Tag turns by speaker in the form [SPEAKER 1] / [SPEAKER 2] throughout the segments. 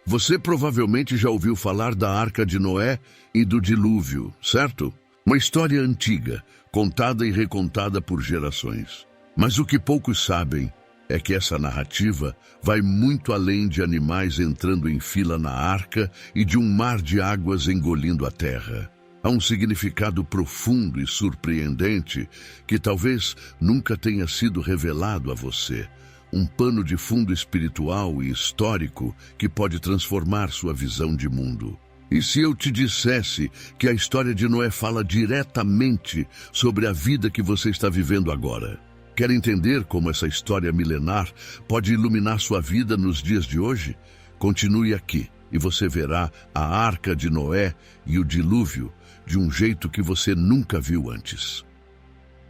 [SPEAKER 1] Você provavelmente já ouviu falar da Arca de Noé e do dilúvio, certo? Uma história antiga, contada e recontada por gerações. Mas o que poucos sabem é que essa narrativa vai muito além de animais entrando em fila na arca e de um mar de águas engolindo a terra. Há um significado profundo e surpreendente que talvez nunca tenha sido revelado a você. Um pano de fundo espiritual e histórico que pode transformar sua visão de mundo. E se eu te dissesse que a história de Noé fala diretamente sobre a vida que você está vivendo agora? Quer entender como essa história milenar pode iluminar sua vida nos dias de hoje? Continue aqui e você verá a Arca de Noé e o dilúvio de um jeito que você nunca viu antes.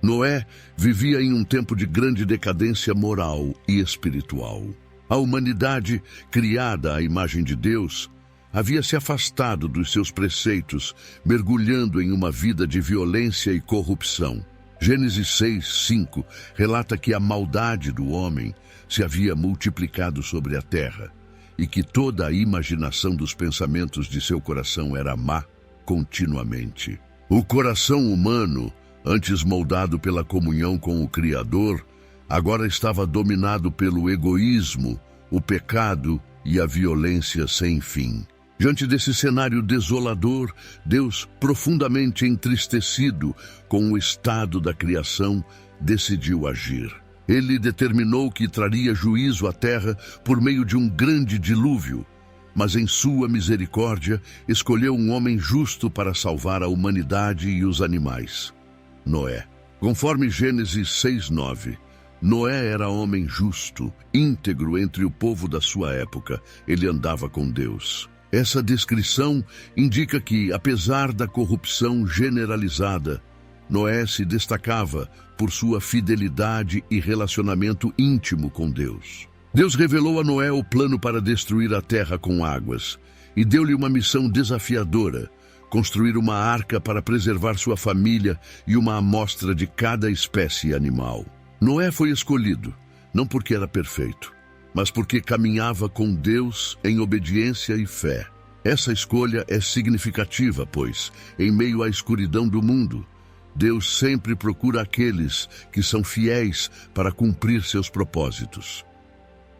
[SPEAKER 1] Noé vivia em um tempo de grande decadência moral e espiritual. A humanidade, criada à imagem de Deus, havia se afastado dos seus preceitos, mergulhando em uma vida de violência e corrupção. Gênesis 6:5 relata que a maldade do homem se havia multiplicado sobre a terra e que toda a imaginação dos pensamentos de seu coração era má continuamente. O coração humano, antes moldado pela comunhão com o Criador, agora estava dominado pelo egoísmo, o pecado e a violência sem fim. Diante desse cenário desolador, Deus, profundamente entristecido com o estado da criação, decidiu agir. Ele determinou que traria juízo à terra por meio de um grande dilúvio, mas em sua misericórdia escolheu um homem justo para salvar a humanidade e os animais. Noé. Conforme Gênesis 6:9, Noé era homem justo, íntegro entre o povo da sua época. Ele andava com Deus. Essa descrição indica que, apesar da corrupção generalizada, Noé se destacava por sua fidelidade e relacionamento íntimo com Deus. Deus revelou a Noé o plano para destruir a terra com águas e deu-lhe uma missão desafiadora: construir uma arca para preservar sua família e uma amostra de cada espécie animal. Noé foi escolhido, não porque era perfeito, mas porque caminhava com Deus em obediência e fé. Essa escolha é significativa, pois, em meio à escuridão do mundo, Deus sempre procura aqueles que são fiéis para cumprir seus propósitos.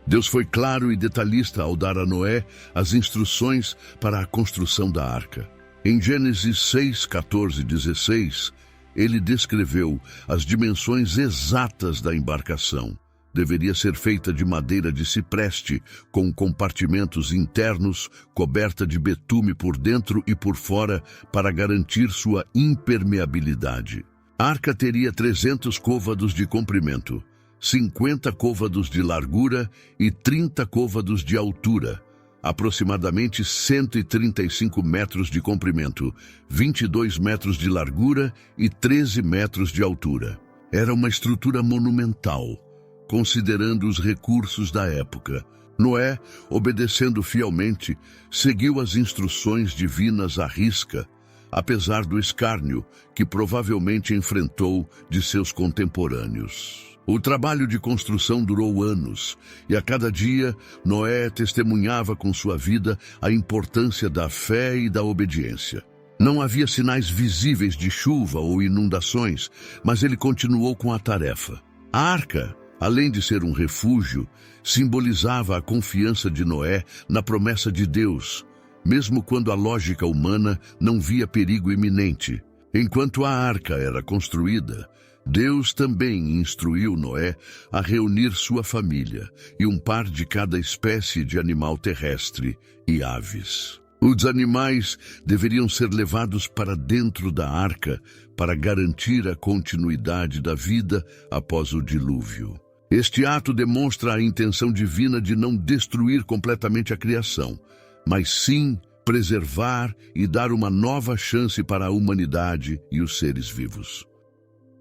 [SPEAKER 1] Deus foi claro e detalhista ao dar a Noé as instruções para a construção da arca. Em Gênesis 6:14-16, ele descreveu as dimensões exatas da embarcação. Deveria ser feita de madeira de cipreste, com compartimentos internos, coberta de betume por dentro e por fora para garantir sua impermeabilidade. A arca teria 300 côvados de comprimento, 50 côvados de largura e 30 côvados de altura, aproximadamente 135 metros de comprimento, 22 metros de largura e 13 metros de altura. Era uma estrutura monumental, considerando os recursos da época. Noé, obedecendo fielmente, seguiu as instruções divinas à risca, apesar do escárnio que provavelmente enfrentou de seus contemporâneos. O trabalho de construção durou anos, e a cada dia Noé testemunhava com sua vida a importância da fé e da obediência. Não havia sinais visíveis de chuva ou inundações, mas ele continuou com a tarefa. A arca, além de ser um refúgio, simbolizava a confiança de Noé na promessa de Deus, mesmo quando a lógica humana não via perigo iminente. Enquanto a arca era construída, Deus também instruiu Noé a reunir sua família e um par de cada espécie de animal terrestre e aves. Os animais deveriam ser levados para dentro da arca para garantir a continuidade da vida após o dilúvio. Este ato demonstra a intenção divina de não destruir completamente a criação, mas sim preservar e dar uma nova chance para a humanidade e os seres vivos.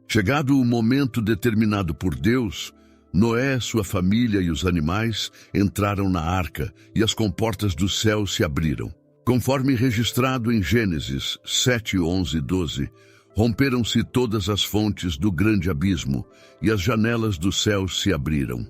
[SPEAKER 1] Chegado o momento determinado por Deus, Noé, sua família e os animais entraram na arca e as comportas do céu se abriram. Conforme registrado em Gênesis 7:11-12, romperam-se todas as fontes do grande abismo e as janelas do céu se abriram.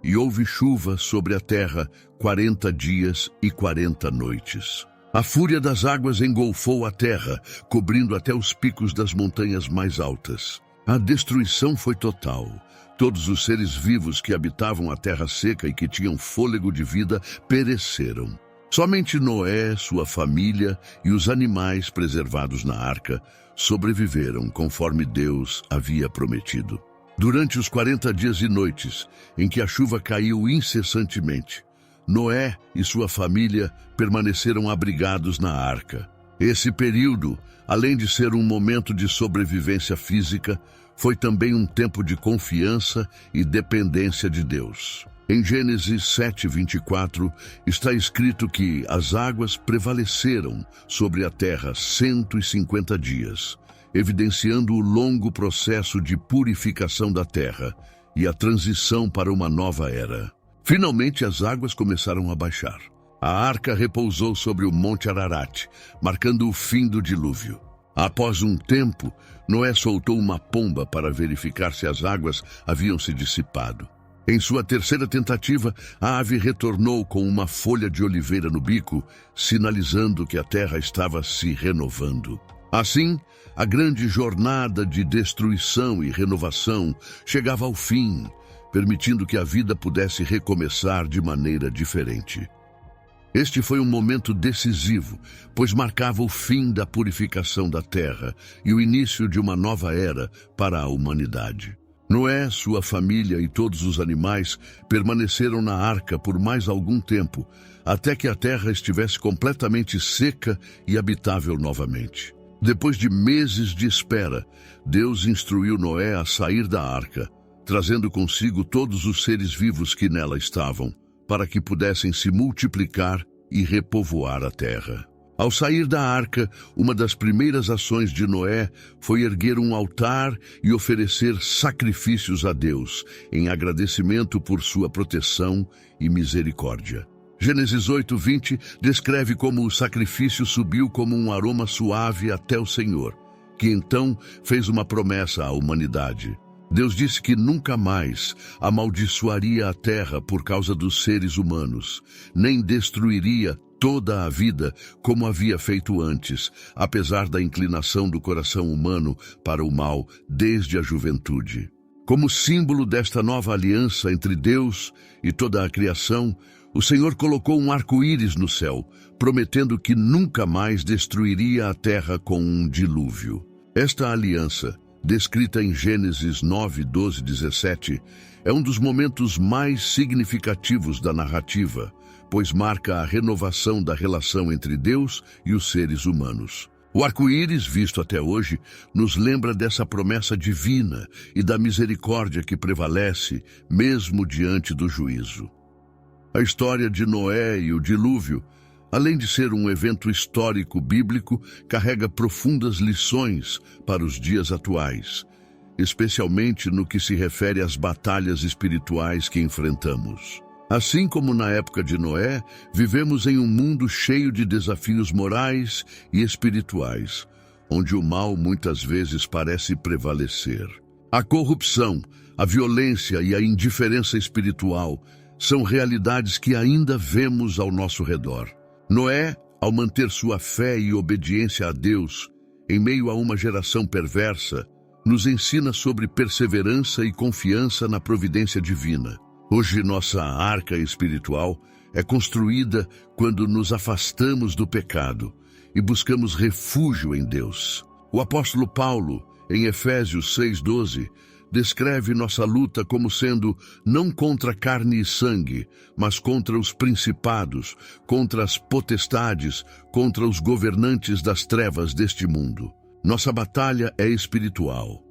[SPEAKER 1] e houve chuva sobre a terra 40 dias e 40 noites. A fúria das águas engolfou a terra, cobrindo até os picos das montanhas mais altas. A destruição foi total. Todos os seres vivos que habitavam a terra seca e que tinham fôlego de vida pereceram. Somente Noé, sua família e os animais preservados na arca sobreviveram conforme Deus havia prometido. Durante os 40 dias e noites em que a chuva caiu incessantemente, Noé e sua família permaneceram abrigados na arca. Esse período, além de ser um momento de sobrevivência física, foi também um tempo de confiança e dependência de Deus. Em Gênesis 7:24 está escrito que as águas prevaleceram sobre a terra 150 dias, evidenciando o longo processo de purificação da terra e a transição para uma nova era. Finalmente as águas começaram a baixar. A arca repousou sobre o Monte Ararat, marcando o fim do dilúvio. Após um tempo, Noé soltou uma pomba para verificar se as águas haviam se dissipado. Em sua terceira tentativa, a ave retornou com uma folha de oliveira no bico, sinalizando que a terra estava se renovando. Assim, a grande jornada de destruição e renovação chegava ao fim, permitindo que a vida pudesse recomeçar de maneira diferente. Este foi um momento decisivo, pois marcava o fim da purificação da terra e o início de uma nova era para a humanidade. Noé, sua família e todos os animais permaneceram na arca por mais algum tempo, até que a terra estivesse completamente seca e habitável novamente. Depois de meses de espera, Deus instruiu Noé a sair da arca, trazendo consigo todos os seres vivos que nela estavam, para que pudessem se multiplicar e repovoar a terra. Ao sair da arca, uma das primeiras ações de Noé foi erguer um altar e oferecer sacrifícios a Deus, em agradecimento por sua proteção e misericórdia. Gênesis 8:20 descreve como o sacrifício subiu como um aroma suave até o Senhor, que então fez uma promessa à humanidade. Deus disse que nunca mais amaldiçoaria a terra por causa dos seres humanos, nem destruiria toda a vida como havia feito antes, apesar da inclinação do coração humano para o mal desde a juventude. Como símbolo desta nova aliança entre Deus e toda a criação, o Senhor colocou um arco-íris no céu, prometendo que nunca mais destruiria a terra com um dilúvio. Esta aliança, descrita em Gênesis 9, 12, 17, é um dos momentos mais significativos da narrativa, pois marca a renovação da relação entre Deus e os seres humanos. O arco-íris, visto até hoje, nos lembra dessa promessa divina e da misericórdia que prevalece, mesmo diante do juízo. A história de Noé e o dilúvio, além de ser um evento histórico bíblico, carrega profundas lições para os dias atuais, especialmente no que se refere às batalhas espirituais que enfrentamos. Assim como na época de Noé, vivemos em um mundo cheio de desafios morais e espirituais, onde o mal muitas vezes parece prevalecer. A corrupção, a violência e a indiferença espiritual são realidades que ainda vemos ao nosso redor. Noé, ao manter sua fé e obediência a Deus, em meio a uma geração perversa, nos ensina sobre perseverança e confiança na providência divina. Hoje, nossa arca espiritual é construída quando nos afastamos do pecado e buscamos refúgio em Deus. O apóstolo Paulo, em Efésios 6:12, descreve nossa luta como sendo não contra carne e sangue, mas contra os principados, contra as potestades, contra os governantes das trevas deste mundo. Nossa batalha é espiritual.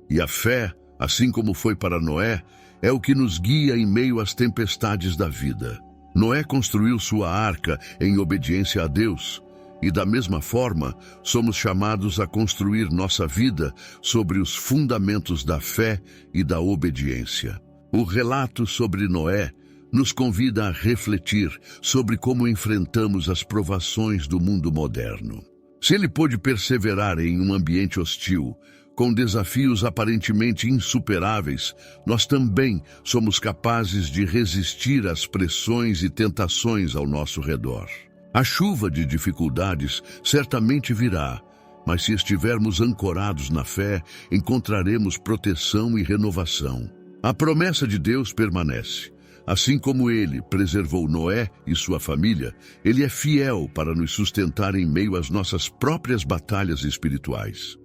[SPEAKER 1] E a fé, assim como foi para Noé, é o que nos guia em meio às tempestades da vida. Noé construiu sua arca em obediência a Deus, e da mesma forma, somos chamados a construir nossa vida sobre os fundamentos da fé e da obediência. O relato sobre Noé nos convida a refletir sobre como enfrentamos as provações do mundo moderno. Se ele pôde perseverar em um ambiente hostil, com desafios aparentemente insuperáveis, nós também somos capazes de resistir às pressões e tentações ao nosso redor. A chuva de dificuldades certamente virá, mas se estivermos ancorados na fé, encontraremos proteção e renovação. A promessa de Deus permanece. Assim como Ele preservou Noé e sua família, Ele é fiel para nos sustentar em meio às nossas próprias batalhas espirituais.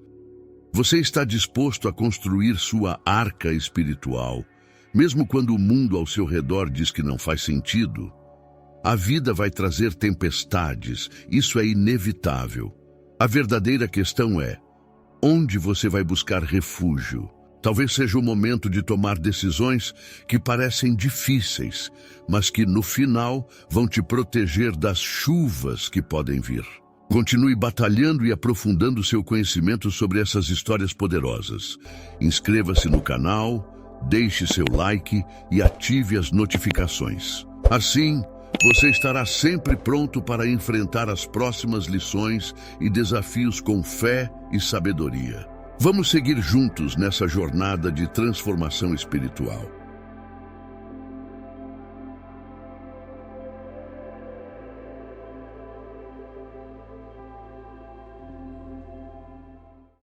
[SPEAKER 1] Você está disposto a construir sua arca espiritual, mesmo quando o mundo ao seu redor diz que não faz sentido? A vida vai trazer tempestades, isso é inevitável. A verdadeira questão é: onde você vai buscar refúgio? Talvez seja o momento de tomar decisões que parecem difíceis, mas que no final vão te proteger das chuvas que podem vir. Continue batalhando e aprofundando seu conhecimento sobre essas histórias poderosas. Inscreva-se no canal, deixe seu like e ative as notificações. Assim, você estará sempre pronto para enfrentar as próximas lições e desafios com fé e sabedoria. Vamos seguir juntos nessa jornada de transformação espiritual.